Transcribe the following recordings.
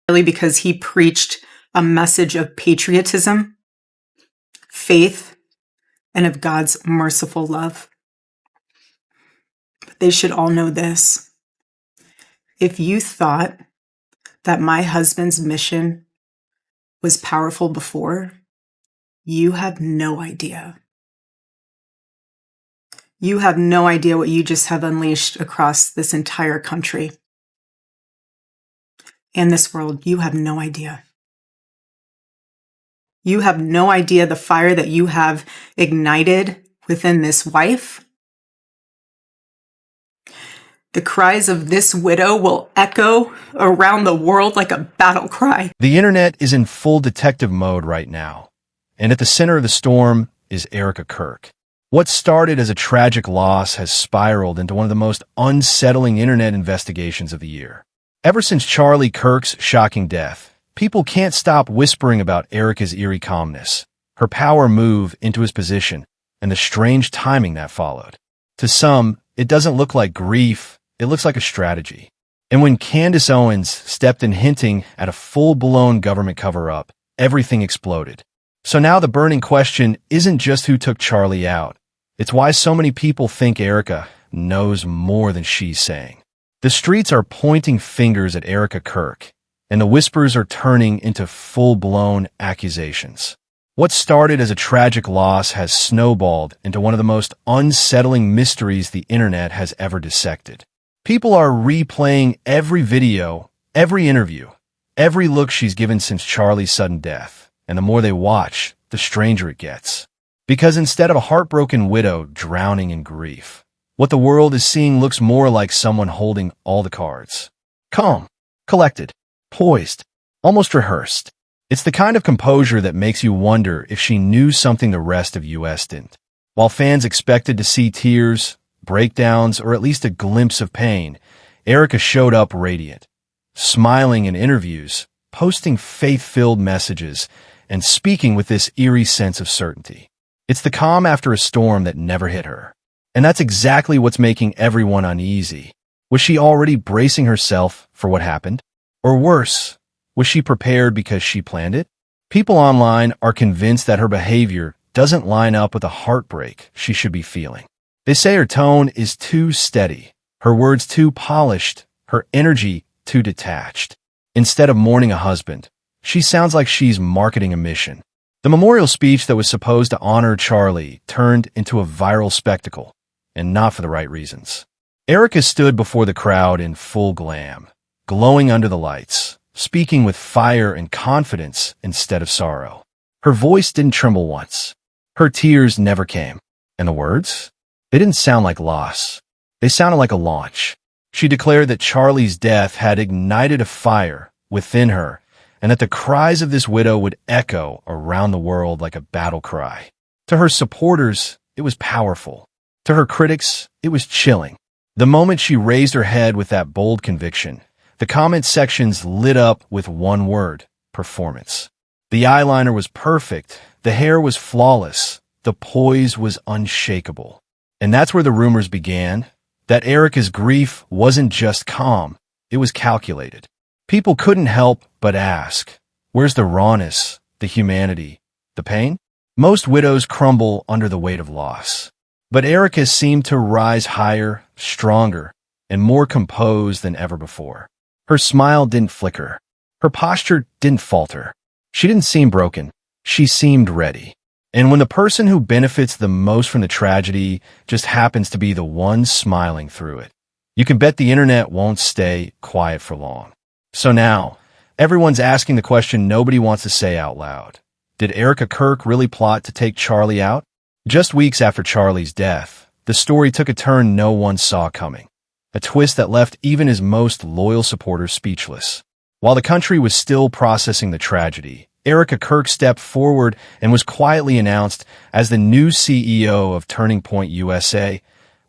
Charlie because he preached a message of patriotism, faith, and of God's merciful love. But they should all know this. If you thought that my husband's mission was powerful before, you have no idea. You have no idea what you just have unleashed across this entire country and this world. You have no idea. You have no idea the fire that you have ignited within this wife. The cries of this widow will echo around the world like a battle cry. The internet is in full detective mode right now, and at the center of the storm is Erica Kirk. What started as a tragic loss has spiraled into one of the most unsettling internet investigations of the year. Ever since Charlie Kirk's shocking death, people can't stop whispering about Erica's eerie calmness, her power move into his position, and the strange timing that followed. To some, it doesn't look like grief, it looks like a strategy. And when Candace Owens stepped in hinting at a full-blown government cover-up, everything exploded. So now the burning question isn't just who took Charlie out. It's why so many people think Erica knows more than she's saying. The streets are pointing fingers at Erica Kirk, and the whispers are turning into full-blown accusations. What started as a tragic loss has snowballed into one of the most unsettling mysteries the internet has ever dissected. People are replaying every video, every interview, every look she's given since Charlie's sudden death, and the more they watch, the stranger it gets. Because instead of a heartbroken widow drowning in grief, what the world is seeing looks more like someone holding all the cards. Calm, collected, poised, almost rehearsed. It's the kind of composure that makes you wonder if she knew something the rest of US didn't. While fans expected to see tears, breakdowns, or at least a glimpse of pain, Erica showed up radiant, smiling in interviews, posting faith-filled messages, and speaking with this eerie sense of certainty. It's the calm after a storm that never hit her. And that's exactly what's making everyone uneasy. Was she already bracing herself for what happened? Or worse, was she prepared because she planned it? People online are convinced that her behavior doesn't line up with the heartbreak she should be feeling. They say her tone is too steady, her words too polished, her energy too detached. Instead of mourning a husband, she sounds like she's marketing a mission. The memorial speech that was supposed to honor Charlie turned into a viral spectacle, and not for the right reasons. Erica stood before the crowd in full glam, glowing under the lights, speaking with fire and confidence instead of sorrow. Her voice didn't tremble once. Her tears never came. And the words? They didn't sound like loss. They sounded like a launch. She declared that Charlie's death had ignited a fire within her, and that the cries of this widow would echo around the world like a battle cry. To her supporters, it was powerful. To her critics, it was chilling. The moment she raised her head with that bold conviction, the comment sections lit up with one word: performance. The eyeliner was perfect, the hair was flawless, the poise was unshakable. And that's where the rumors began, that Erica's grief wasn't just calm, it was calculated. People couldn't help but ask, where's the rawness, the humanity, the pain? Most widows crumble under the weight of loss. But Erica seemed to rise higher, stronger, and more composed than ever before. Her smile didn't flicker. Her posture didn't falter. She didn't seem broken. She seemed ready. And when the person who benefits the most from the tragedy just happens to be the one smiling through it, you can bet the internet won't stay quiet for long. So now, everyone's asking the question nobody wants to say out loud. Did Erica Kirk really plot to take Charlie out? Just weeks after Charlie's death, the story took a turn no one saw coming. A twist that left even his most loyal supporters speechless. While the country was still processing the tragedy, Erica Kirk stepped forward and was quietly announced as the new CEO of Turning Point USA,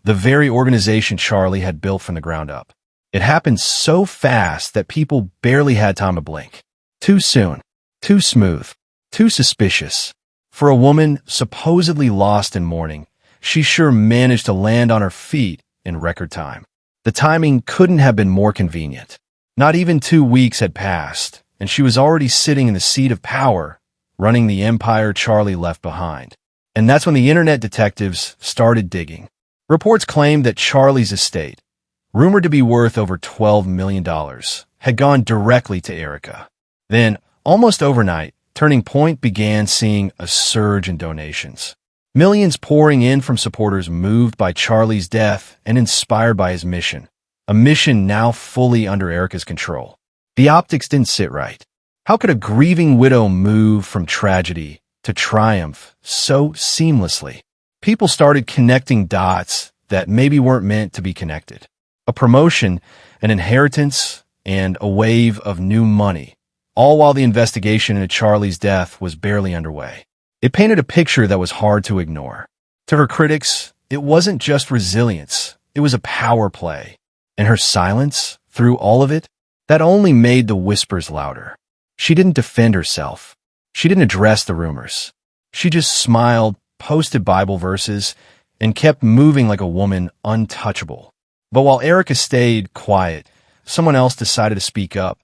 the very organization Charlie had built from the ground up. It happened so fast that people barely had time to blink. Too soon, too smooth, too suspicious. For a woman supposedly lost in mourning, she sure managed to land on her feet in record time. The timing couldn't have been more convenient. Not even 2 weeks had passed, and she was already sitting in the seat of power, running the empire Charlie left behind. And that's when the internet detectives started digging. Reports claimed that Charlie's estate, rumored to be worth over $12 million, had gone directly to Erica. Then, almost overnight, Turning Point began seeing a surge in donations. Millions pouring in from supporters moved by Charlie's death and inspired by his mission, a mission now fully under Erica's control. The optics didn't sit right. How could a grieving widow move from tragedy to triumph so seamlessly? People started connecting dots that maybe weren't meant to be connected. A promotion, an inheritance, and a wave of new money, all while the investigation into Charlie's death was barely underway. It painted a picture that was hard to ignore. To her critics, it wasn't just resilience, it was a power play. And her silence, through all of it, that only made the whispers louder. She didn't defend herself. She didn't address the rumors. She just smiled, posted Bible verses, and kept moving like a woman untouchable. But while Erica stayed quiet, someone else decided to speak up,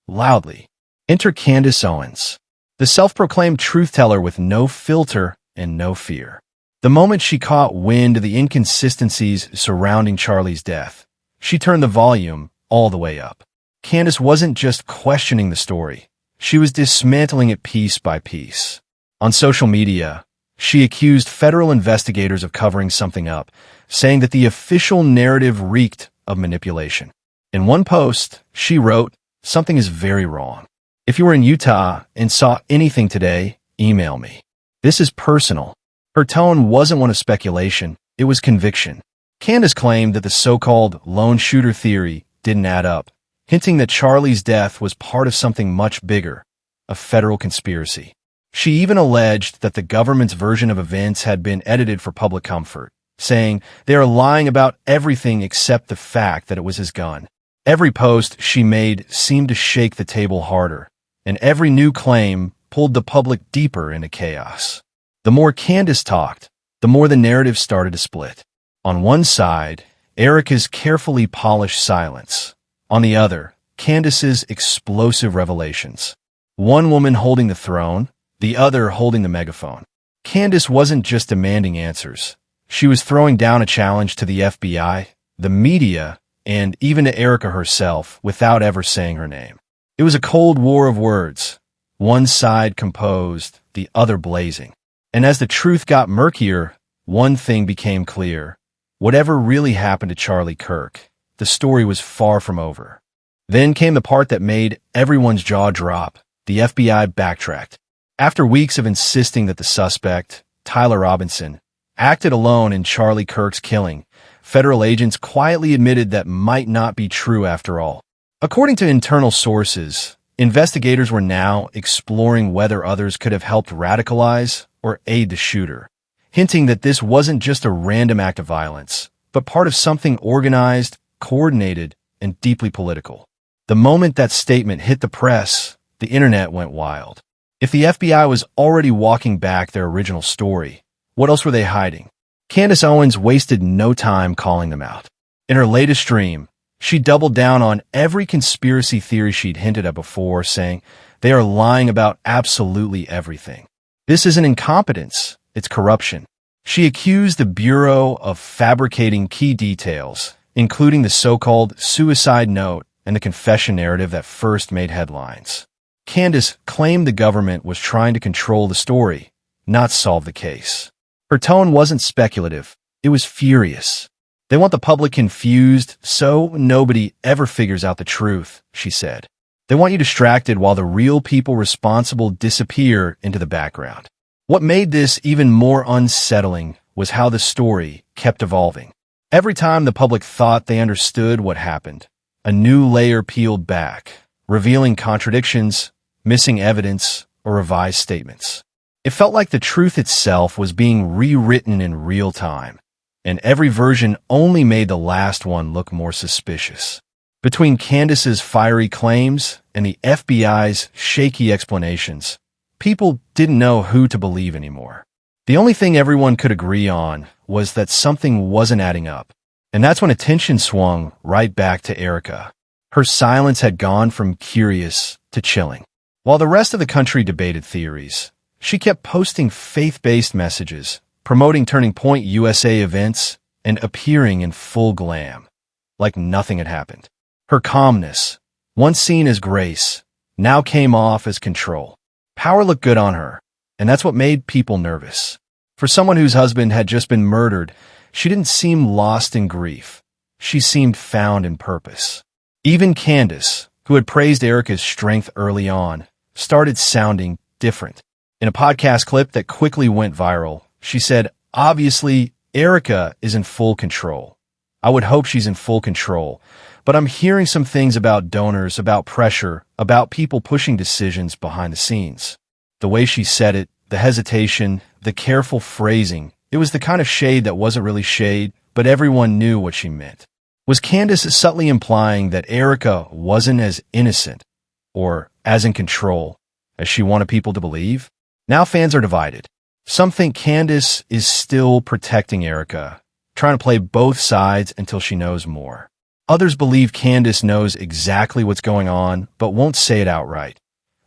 loudly. Enter Candace Owens, the self-proclaimed truth-teller with no filter and no fear. The moment she caught wind of the inconsistencies surrounding Charlie's death, she turned the volume all the way up. Candace wasn't just questioning the story. She was dismantling it piece by piece. On social media, she accused federal investigators of covering something up, saying that the official narrative reeked of manipulation. In one post, she wrote, "Something is very wrong. If you were in Utah and saw anything today, email me. This is personal." Her tone wasn't one of speculation, it was conviction. Candace claimed that the so-called lone shooter theory didn't add up, hinting that Charlie's death was part of something much bigger, a federal conspiracy. She even alleged that the government's version of events had been edited for public comfort, saying they are lying about everything except the fact that it was his gun. Every post she made seemed to shake the table harder, and every new claim pulled the public deeper into chaos. The more Candace talked, the more the narrative started to split. On one side, Erica's carefully polished silence. On the other, Candace's explosive revelations. One woman holding the throne, the other holding the megaphone. Candace wasn't just demanding answers. She was throwing down a challenge to the FBI, the media, and even to Erica herself without ever saying her name. It was a cold war of words, one side composed, the other blazing. And as the truth got murkier, one thing became clear. Whatever really happened to Charlie Kirk, the story was far from over. Then came the part that made everyone's jaw drop. The FBI backtracked. After weeks of insisting that the suspect, Tyler Robinson, acted alone in Charlie Kirk's killing, federal agents quietly admitted that might not be true after all. According to internal sources, investigators were now exploring whether others could have helped radicalize or aid the shooter, hinting that this wasn't just a random act of violence, but part of something organized, coordinated, and deeply political. The moment that statement hit the press, the internet went wild. If the FBI was already walking back their original story, what else were they hiding? Candace Owens wasted no time calling them out. In her latest stream, she doubled down on every conspiracy theory she'd hinted at before, saying they are lying about absolutely everything. This isn't incompetence, it's corruption. She accused the Bureau of fabricating key details, including the so-called suicide note and the confession narrative that first made headlines. Candace claimed the government was trying to control the story, not solve the case. Her tone wasn't speculative, it was furious. They want the public confused so nobody ever figures out the truth, she said. They want you distracted while the real people responsible disappear into the background. What made this even more unsettling was how the story kept evolving. Every time the public thought they understood what happened, a new layer peeled back, revealing contradictions, missing evidence, or revised statements. It felt like the truth itself was being rewritten in real time, and every version only made the last one look more suspicious. Between Candace's fiery claims and the FBI's shaky explanations, people didn't know who to believe anymore. The only thing everyone could agree on was that something wasn't adding up, and that's when attention swung right back to Erica. Her silence had gone from curious to chilling. While the rest of the country debated theories, she kept posting faith-based messages, promoting Turning Point USA events, and appearing in full glam, like nothing had happened. Her calmness, once seen as grace, now came off as control. Power looked good on her, and that's what made people nervous. For someone whose husband had just been murdered, she didn't seem lost in grief. She seemed found in purpose. Even Candace, who had praised Erica's strength early on, started sounding different. In a podcast clip that quickly went viral, she said, "Obviously, Erica is in full control. I would hope she's in full control, but I'm hearing some things about donors, about pressure, about people pushing decisions behind the scenes." The way she said it, the hesitation, the careful phrasing, it was the kind of shade that wasn't really shade, but everyone knew what she meant. Was Candace subtly implying that Erica wasn't as innocent or as in control as she wanted people to believe? Now fans are divided. Some think Candace is still protecting Erica, trying to play both sides until she knows more. Others believe Candace knows exactly what's going on, but won't say it outright.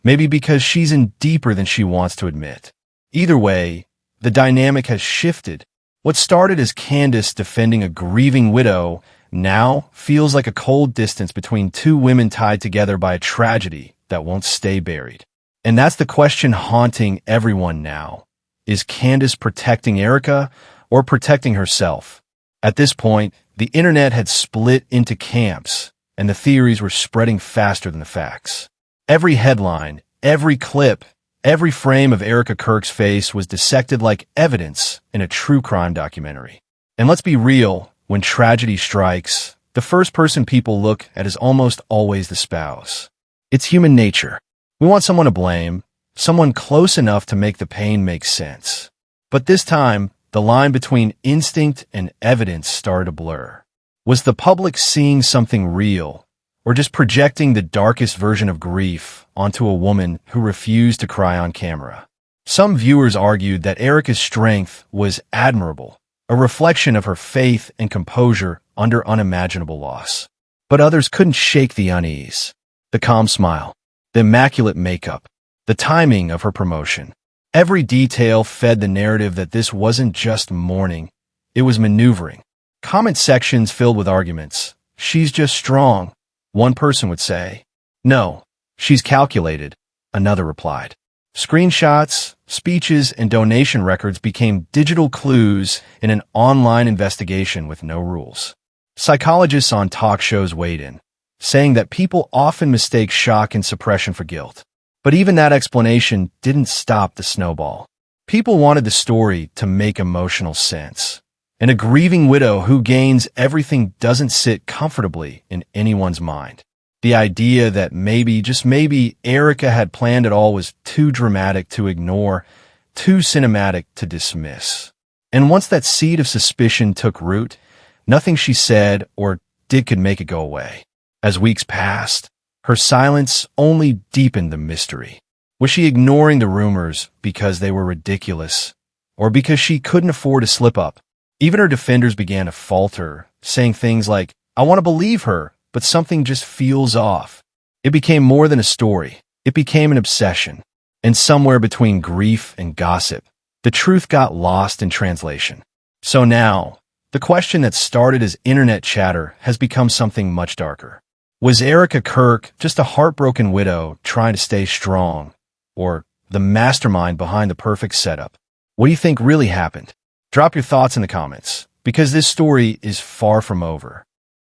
Maybe because she's in deeper than she wants to admit. Either way, the dynamic has shifted. What started as Candace defending a grieving widow now feels like a cold distance between two women tied together by a tragedy that won't stay buried. And that's the question haunting everyone now. Is Candace protecting Erica or protecting herself? At this point, the internet had split into camps, and the theories were spreading faster than the facts. Every headline, every clip, every frame of Erica Kirk's face was dissected like evidence in a true crime documentary. And let's be real, when tragedy strikes, the first person people look at is almost always the spouse. It's human nature. We want someone to blame, someone close enough to make the pain make sense. But this time, the line between instinct and evidence started to blur. Was the public seeing something real, or just projecting the darkest version of grief onto a woman who refused to cry on camera? Some viewers argued that Erica's strength was admirable, a reflection of her faith and composure under unimaginable loss. But others couldn't shake the unease. The calm smile, the immaculate makeup, the timing of her promotion. Every detail fed the narrative that this wasn't just mourning, it was maneuvering. Comment sections filled with arguments. "She's just strong," one person would say. "No, she's calculated," another replied. Screenshots, speeches, and donation records became digital clues in an online investigation with no rules. Psychologists on talk shows weighed in, saying that people often mistake shock and suppression for guilt. But even that explanation didn't stop the snowball. People wanted the story to make emotional sense. And a grieving widow who gains everything doesn't sit comfortably in anyone's mind. The idea that maybe, just maybe, Erica had planned it all was too dramatic to ignore, too cinematic to dismiss. And once that seed of suspicion took root, nothing she said or did could make it go away. As weeks passed, her silence only deepened the mystery. Was she ignoring the rumors because they were ridiculous, or because she couldn't afford to slip up? Even her defenders began to falter, saying things like, "I want to believe her, but something just feels off." It became more than a story. It became an obsession. And somewhere between grief and gossip, the truth got lost in translation. So now, the question that started as internet chatter has become something much darker. Was Erica Kirk just a heartbroken widow trying to stay strong, or the mastermind behind the perfect setup? What do you think really happened? Drop your thoughts in the comments, because this story is far from over.